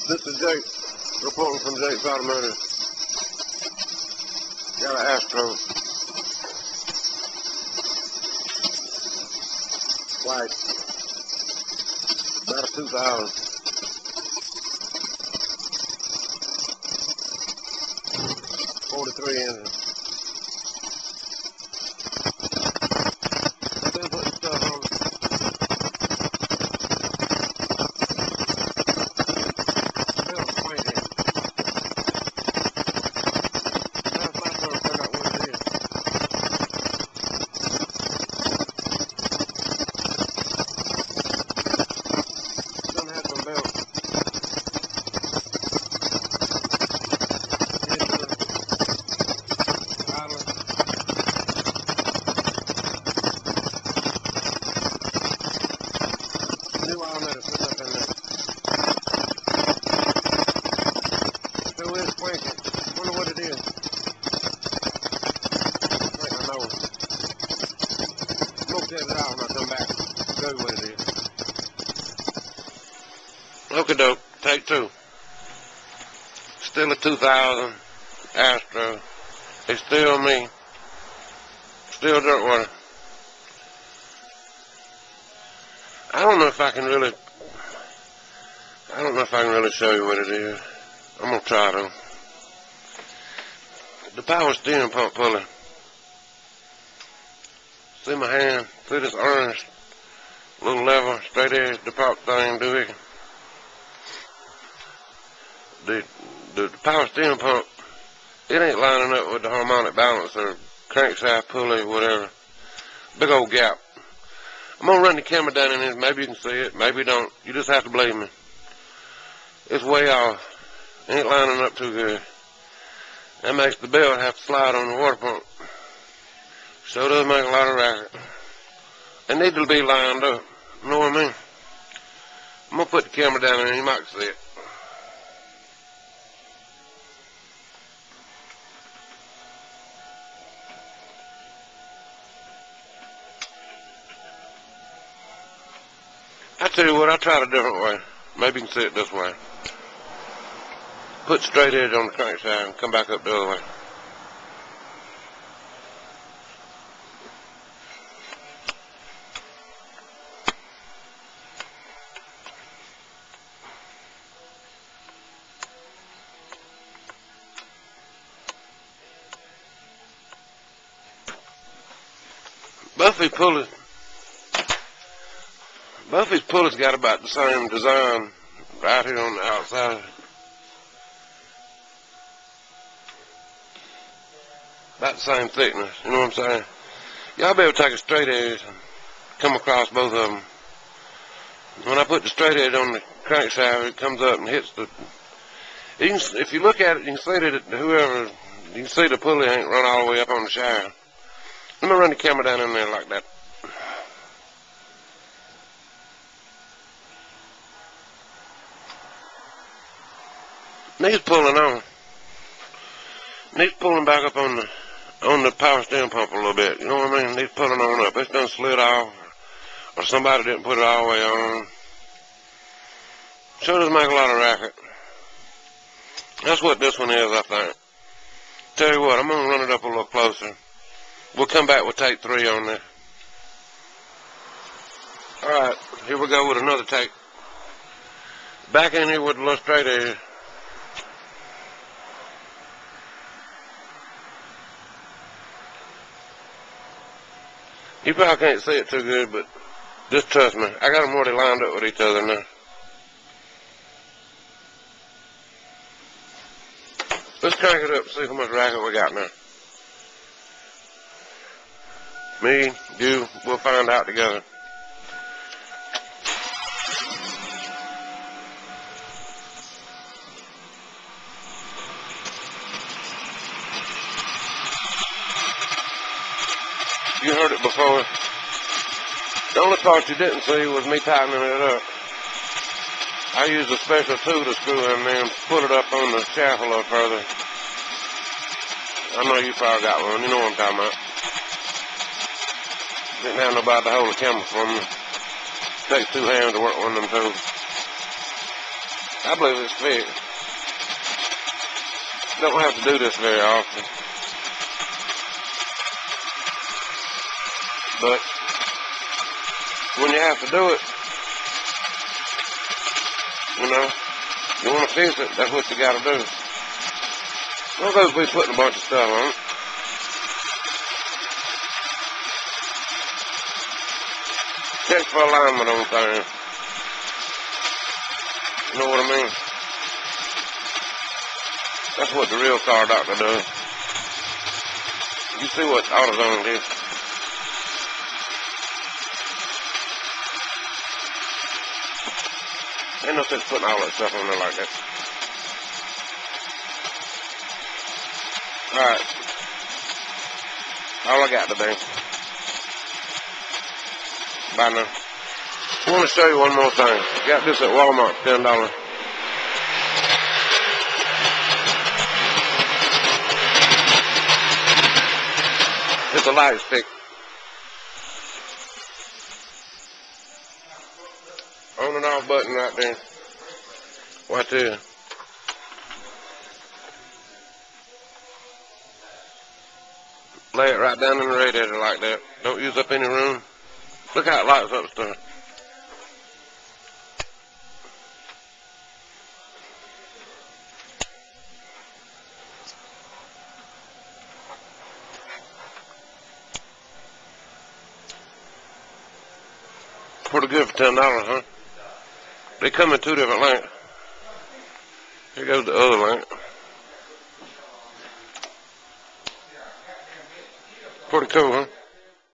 This is Jake, reporting from Jake's Automotive. Got an Astro. White. About a 2000. 43 engine. I've been putting stuff on. New automatic put up in there. Still is cranking. Wonder what it is. I know. Smoke that it out when I come back. Show you what it is. Okie doke. Take two. Still a 2000 Astro. It's still me. Still dirt water. I don't know if I can really show you what it is. I'm gonna try though. The power steering pump pulley. See my hand through this orange little lever, straight edge, the pop thing, doohickey. The power steering pump, it ain't lining up with the harmonic balance or crankshaft pulley, whatever. Big old gap. I'm gonna run the camera down in this. Maybe you can see it, maybe you don't. You just have to believe me. It's way off. Ain't lining up too good. That makes the belt have to slide on the water pump. Sure does make a lot of racket. It needs to be lined up. You know what I mean? I'm gonna put the camera down in there. You might see it. I tell you what, I'll try it a different way. Maybe you can see it this way. Put straight edge on the crankshaft and come back up the other way. Buffy's pulleys got about the same design right here on the outside. About the same thickness, you know what I'm saying? Y'all be able to take a straight edge and come across both of them. When I put the straight edge on the crankshaft, it comes up and hits the... if you look at it, you can see that you can see the pulley ain't run all the way up on the shaft. Let me run the camera down in there like that. Needs pulling on. Needs pulling back up on the power steering pump a little bit. You know what I mean? Needs pulling on up. It's done slid off, or somebody didn't put it all the way on. Sure does make a lot of racket. That's what this one is, I think. Tell you what, I'm gonna run it up a little closer. We'll come back with take 3 on there. Alright, here we go with another take. Back in here with a little straight edge. You probably can't see it too good, but just trust me. I got them already lined up with each other now. Let's crank it up and see how much racket we got now. Me, you, we'll find out together. You heard it before. The only part you didn't see was me tightening it up. I used a special tool to screw in there and put it up on the shaft a little further. I know you probably got one. You know what I'm talking about. Didn't have nobody to hold the camera for me. Takes 2 hands to work one of them tools. I believe it's fixed. Don't have to do this very often. But when you have to do it, you know, you want to fix it, that's what you got to do. Don't go be putting a bunch of stuff on it. Check for alignment on things. You know what I mean? That's what the real car doctor does. You see what AutoZone did. Ain't no sense putting all that stuff on there like that. Alright. All I got today. Bye now. I want to show you one more thing. Got this at Walmart for $10. It's a light stick. On and off button right there. Right there. Lay it right down in the radiator like that. Don't use up any room. Look how it lights up stuff. Pretty good for $10, huh? They come in two different lengths. Here goes the other length. Pretty cool, huh?